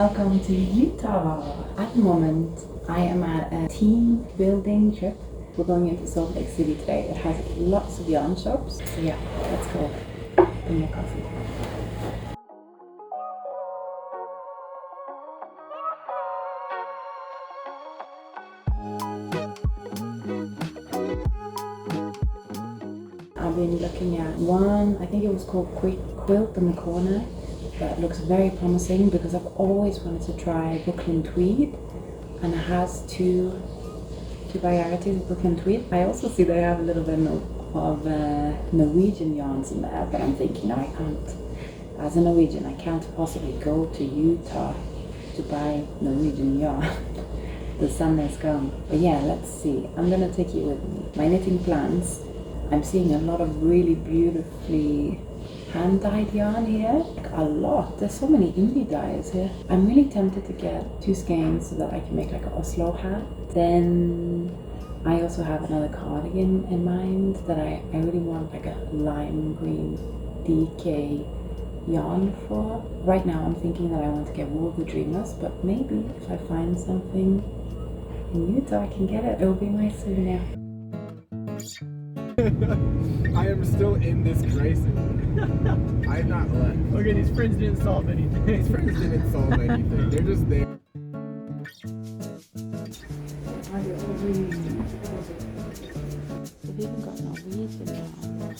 Welcome to Utah. At the moment, I am at a team building trip. We're going into Salt Lake City today. It has lots of yarn shops. So yeah, let's go. Bring your coffee. I've been looking at one, I think it was called Quilt in the Corner. That looks very promising because I've always wanted to try Brooklyn Tweed, and it has two varieties of Brooklyn Tweed. I also see they have a little bit of Norwegian yarns in there, but I'm thinking, no, I can't. As a Norwegian, I can't possibly go to Utah to buy Norwegian yarn. The sun has gone. But yeah, let's see. I'm gonna take you with me. My knitting plans. I'm seeing a lot of really beautifully hand-dyed yarn here. Like a lot. There's so many indie dyes here. I'm really tempted to get 2 skeins so that I can make like an Oslo hat. Then I also have another cardigan in mind that I really want like a lime green DK yarn for. Right now I'm thinking that I want to get Wool the Dreamers, but maybe if I find something in Utah I can get it. It'll be my souvenir. I am still in this crisis. I'm not left. Okay, these friends didn't solve anything. These friends didn't solve anything. They're just there. They've even got Norwegian yarn.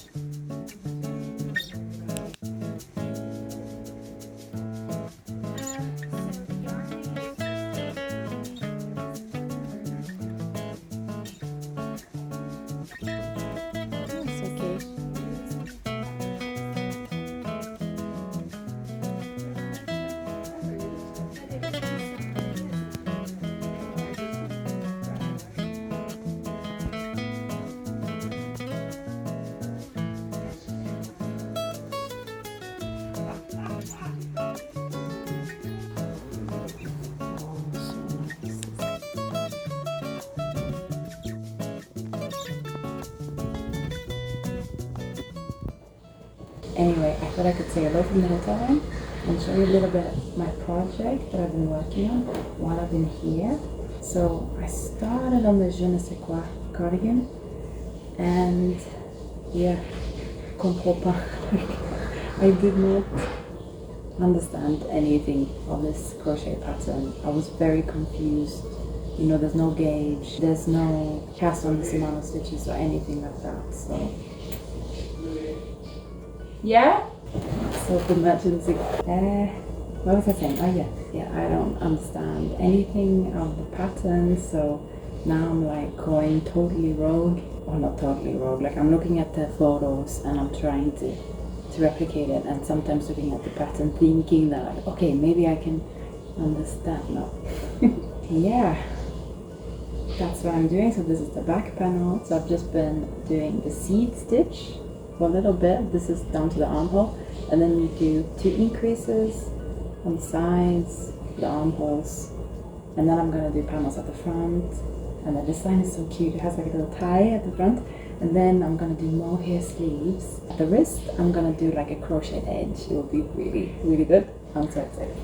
Anyway, I thought I could say hello from the hotel room and show you a little bit of my project that I've been working on while I've been here. So I started on the Ne Sais Quoi cardigan, and yeah, comprends pas. I did not understand anything of this crochet pattern. I was very confused. You know, there's no gauge, there's no cast on this amount of stitches or anything like that. So yeah? Self-emergency. What was I saying? Oh yeah, I don't understand anything of the pattern, so now I'm like going totally rogue. Or not totally rogue, like I'm looking at the photos and I'm trying to replicate it, and sometimes looking at the pattern thinking that like, okay, maybe I can understand. No. Yeah. That's what I'm doing. So this is the back panel. So I've just been doing the seed stitch for a little bit. This is down to the armhole, and then you do 2 increases on the sides, the armholes, and then I'm gonna do panels at the front. And the design is so cute. It has like a little tie at the front, and then I'm gonna do mohair sleeves at the wrist. I'm gonna do like a crochet edge. It will be really, really good. I'm so excited.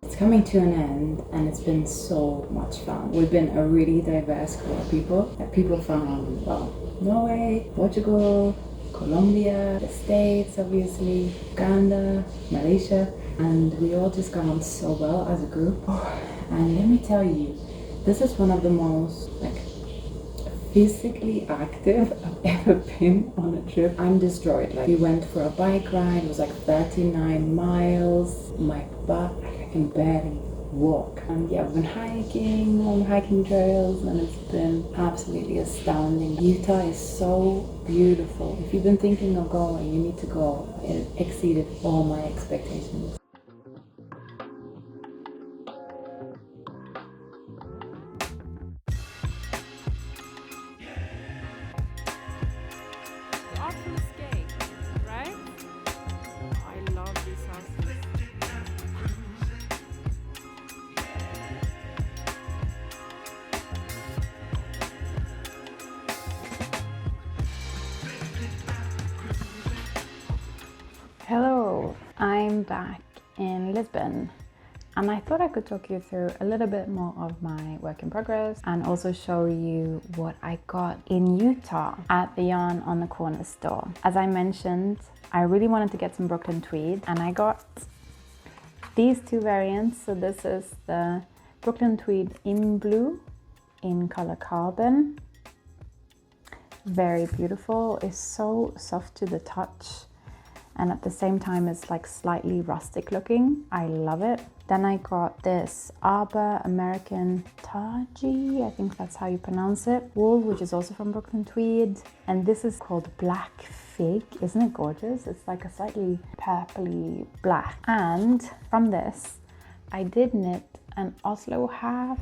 It's coming to an end, and it's been so much fun. We've been a really diverse group of people. People from, well, Norway, Portugal, Colombia, the States obviously, Uganda, Malaysia, and we all just got on so well as a group. And let me tell you, this is one of the most like physically active I've ever been on a trip. I'm destroyed. Like, we went for a bike ride. It was like 39 miles. My butt, I can barely walk. And yeah, we've been hiking on hiking trails, and it's been absolutely astounding. Utah is so beautiful. If you've been thinking of going, you need to go. It exceeded all my expectations. I'm back in Lisbon, and I thought I could talk you through a little bit more of my work in progress and also show you what I got in Utah at the Yarn on the Corner store. As I mentioned, I really wanted to get some Brooklyn Tweed, and I got these two variants. So this is the Brooklyn Tweed Imbue in color Carbon. Very beautiful. It's so soft to the touch, and at the same time it's like slightly rustic looking. I love it. Then I got this Arbor American Taji, I think that's how you pronounce it, wool, which is also from Brooklyn Tweed, and this is called Black Fig. Isn't it gorgeous? It's like a slightly purpley black. And from this I did knit an Oslo hat.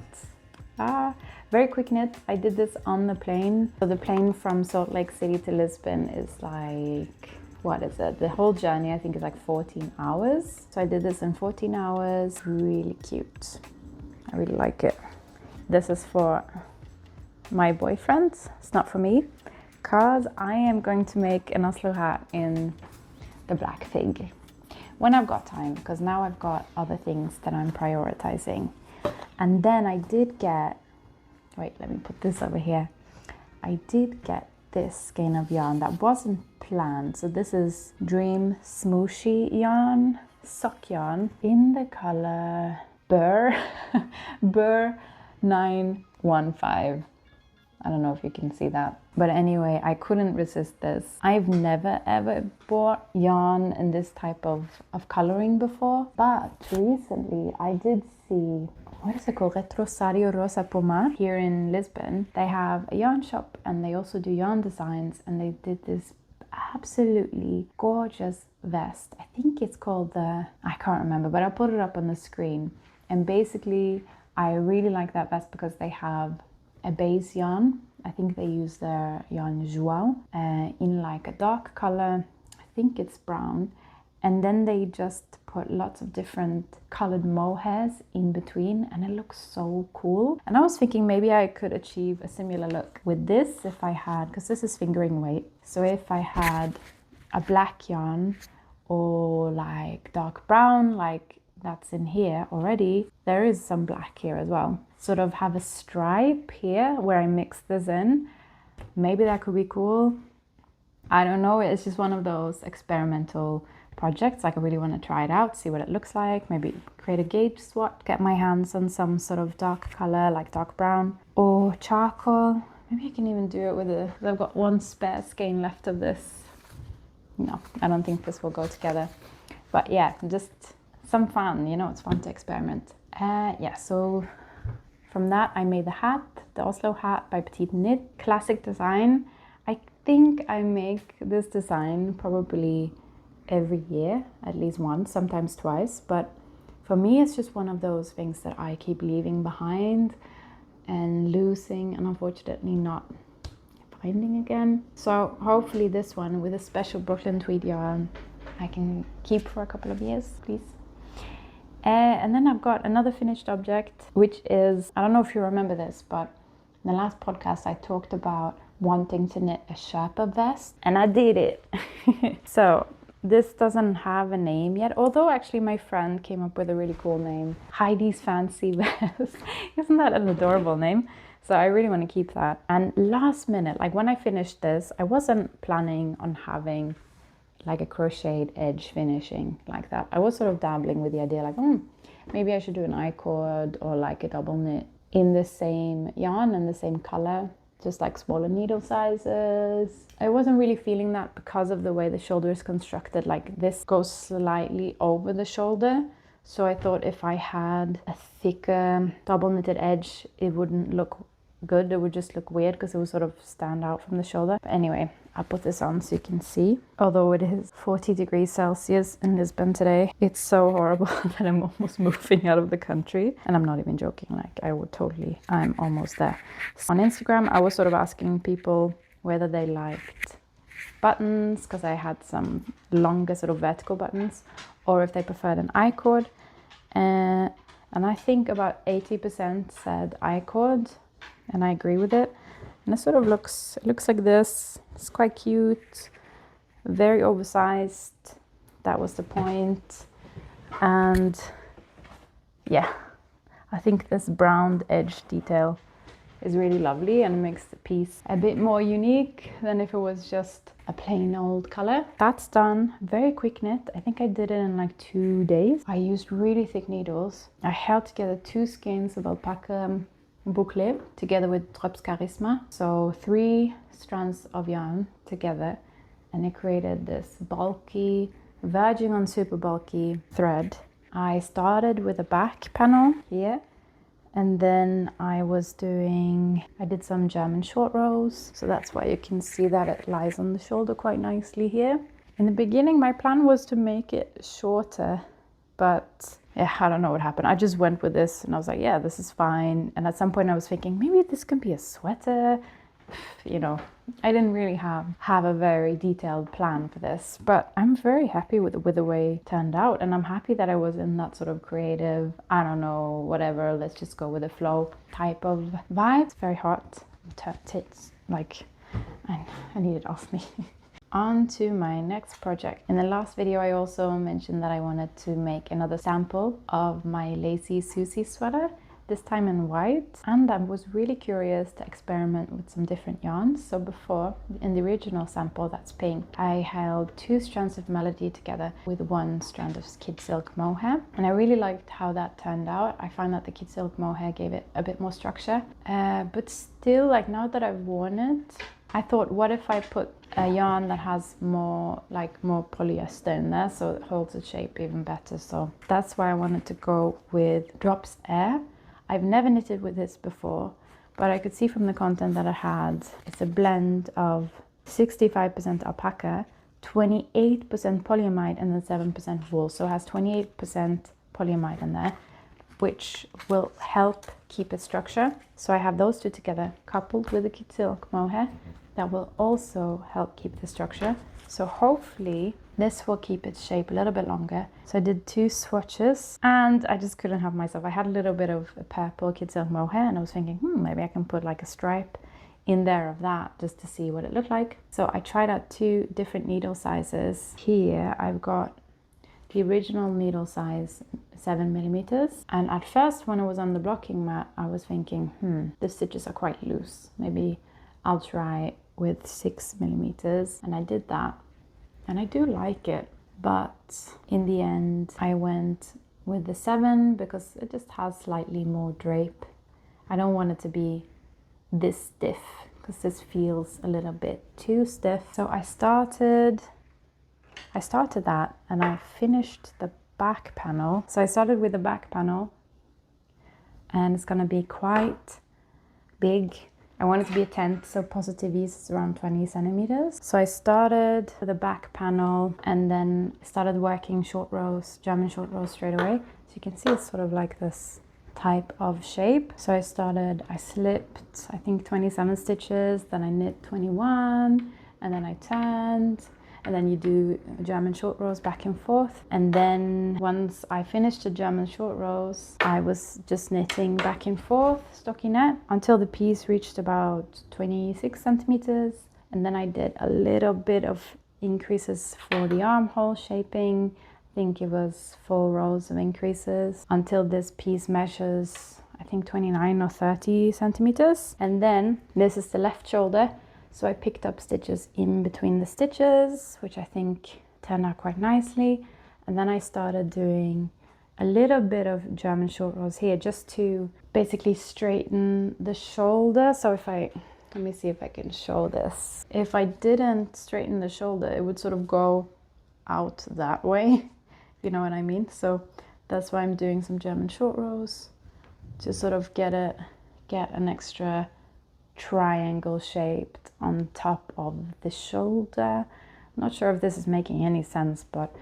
Very quick knit. I did this on the plane. So the plane from Salt Lake City to Lisbon is like, what is it? The whole journey I think is like 14 hours. So I did this in 14 hours. Really cute. I really like it. This is for my boyfriend. It's not for me, because I am going to make an Oslo hat in the Black Fig when I've got time, because now I've got other things that I'm prioritizing. And then I did get, wait, let me put this over here. I did get this skein of yarn that wasn't planned. So this is Dream Smooshy yarn, sock yarn in the color Burr, Burr 915. I don't know if you can see that. But anyway, I couldn't resist this. I've never ever bought yarn in this type of coloring before. But recently I did see, what is it called? Retrosario Rosa Pomar here in Lisbon. They have a yarn shop and they also do yarn designs, and they did this absolutely gorgeous vest. I think it's called the, I can't remember, but I'll put it up on the screen. And basically I really like that vest because they have a base yarn. I think they use their yarn Joao in like a dark color. I think it's brown. And then they just put lots of different colored mohairs in between, and it looks so cool. And I was thinking maybe I could achieve a similar look with this if I had, because this is fingering weight. So if I had a black yarn or like dark brown, like that's in here already, there is some black here as well. Sort of have a stripe here where I mix this in. Maybe that could be cool. I don't know, it's just one of those experimental projects. Like I really want to try it out, see what it looks like, maybe create a gauge swatch, get my hands on some sort of dark color like dark brown or charcoal. Maybe I can even do it with a, I've got one spare skein left of this. No, I don't think this will go together. But yeah, just some fun, you know, it's fun to experiment. Yeah, so from that I made the hat, the Oslo hat by Petite Knit. Classic design. I think I make this design probably every year, at least once, sometimes twice. But for me, it's just one of those things that I keep leaving behind and losing, and unfortunately not finding again. So hopefully this one with a special Brooklyn Tweed yarn I can keep for a couple of years, please. And then I've got another finished object, which is, I don't know if you remember this, but in the last podcast I talked about wanting to knit a Sherpa vest, and I did it. So this doesn't have a name yet, although actually my friend came up with a really cool name, Heidi's Fancy Vest. Isn't that an adorable name? So I really want to keep that. And last minute, like when I finished this, I wasn't planning on having like a crocheted edge finishing like that. I was sort of dabbling with the idea like, maybe I should do an I-cord or like a double knit in the same yarn and the same color, just like smaller needle sizes. I wasn't really feeling that because of the way the shoulder is constructed. Like this goes slightly over the shoulder. So I thought if I had a thicker double knitted edge, it wouldn't look good. It would just look weird because it would sort of stand out from the shoulder. But anyway, I'll put this on so you can see. Although it is 40 degrees Celsius in Lisbon today, it's so horrible that I'm almost moving out of the country. And I'm not even joking, like I'm almost there. On Instagram, I was sort of asking people whether they liked buttons, because I had some longer sort of vertical buttons, or if they preferred an I-cord. And I think about 80% said I-cord, and I agree with it. And it sort of looks like this. It's quite cute, very oversized, That was the point. And yeah, I think this brown edge detail is really lovely and makes the piece a bit more unique than if it was just a plain old color. That's done. Very quick knit. I think I did it in like 2 days. I used really thick needles. I held together 2 skeins of alpaca boucle together with drops charisma. So 3 strands of yarn together, and it created this bulky, verging on super bulky thread. I started with a back panel here, and then I did some German short rows. So that's why you can see that it lies on the shoulder quite nicely here. In the beginning, my plan was to make it shorter, but yeah, I don't know what happened. I just went with this and I was like, yeah, this is fine. And at some point I was thinking, maybe this can be a sweater. You know, I didn't really have a very detailed plan for this, but I'm very happy with the way it turned out, and I'm happy that I was in that sort of creative, I don't know, whatever, let's just go with the flow type of vibe. It's very hot. It's like I need it off me. On to my next project. In the last video I also mentioned that I wanted to make another sample of my lacy Susie sweater, this time in white, and I was really curious to experiment with some different yarns. So before, in the original sample that's pink, I held 2 strands of melody together with 1 strand of kid silk mohair, and I really liked how that turned out. I found that the kid silk mohair gave it a bit more structure, but still, like, now that I've worn it, I thought, what if I put a yarn that has more polyester in there, so it holds its shape even better. So that's why I wanted to go with Drops Air. I've never knitted with this before, but I could see from the content that it had, it's a blend of 65% alpaca, 28% polyamide, and then 7% wool. So it has 28% polyamide in there, which will help keep its structure. So I have those 2 together, coupled with the kid silk mohair, that will also help keep the structure. So hopefully this will keep its shape a little bit longer. So I did 2 swatches, and I just couldn't help myself. I had a little bit of a purple kid silk mohair, and I was thinking, maybe I can put like a stripe in there of that just to see what it looked like. So I tried out 2 different needle sizes. Here I've got the original needle size, 7mm, and at first when I was on the blocking mat I was thinking, the stitches are quite loose, maybe I'll try with 6mm, and I did that, and I do like it, but in the end I went with the 7 because it just has slightly more drape. I don't want it to be this stiff because this feels a little bit too stiff. So I started that, and I finished the back panel. So I started with the back panel, and it's gonna be quite big. I want it to be a tent, so positive ease is around 20 centimeters. So I started with the back panel, and then started working short rows, German short rows straight away. So you can see it's sort of like this type of shape. So I slipped, I think 27 stitches, then I knit 21, and then I turned, and then you do German short rows back and forth. And then once I finished the German short rows, I was just knitting back and forth, stockinette, until the piece reached about 26 centimeters. And then I did a little bit of increases for the armhole shaping. I think it was 4 rows of increases until this piece measures, I think 29 or 30 centimeters. And then this is the left shoulder. So I picked up stitches in between the stitches, which I think turned out quite nicely. And then I started doing a little bit of German short rows here just to basically straighten the shoulder. So let me see if I can show this. If I didn't straighten the shoulder, it would sort of go out that way, you know what I mean? So that's why I'm doing some German short rows to sort of get an extra triangle shaped on top of the shoulder. I'm not sure if this is making any sense, but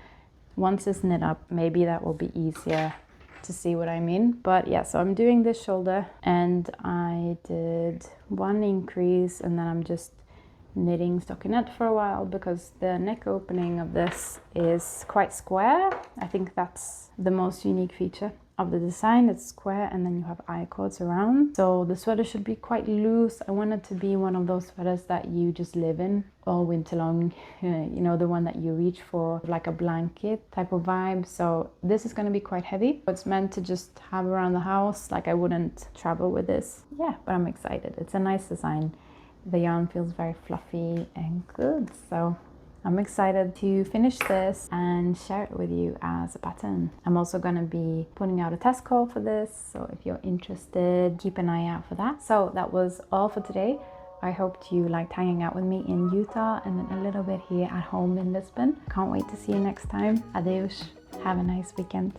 once it's knit up, maybe that will be easier to see what I mean. But yeah, so I'm doing this shoulder, and I did 1 increase, and then I'm just knitting stockinette for a while because the neck opening of this is quite square. I think that's the most unique feature of the design. It's square and then you have I-cords around. So the sweater should be quite loose. I want it to be one of those sweaters that you just live in all winter long. You know, the one that you reach for, like a blanket type of vibe. So this is going to be quite heavy. It's meant to just have around the house. Like I wouldn't travel with this. Yeah, but I'm excited. It's a nice design. The yarn feels very fluffy and good. So I'm excited to finish this and share it with you as a pattern. I'm also going to be putting out a test call for this, so if you're interested, keep an eye out for that. So that was all for today. I hoped you liked hanging out with me in Utah and then a little bit here at home in Lisbon. Can't wait to see you next time. Adeus. Have a nice weekend.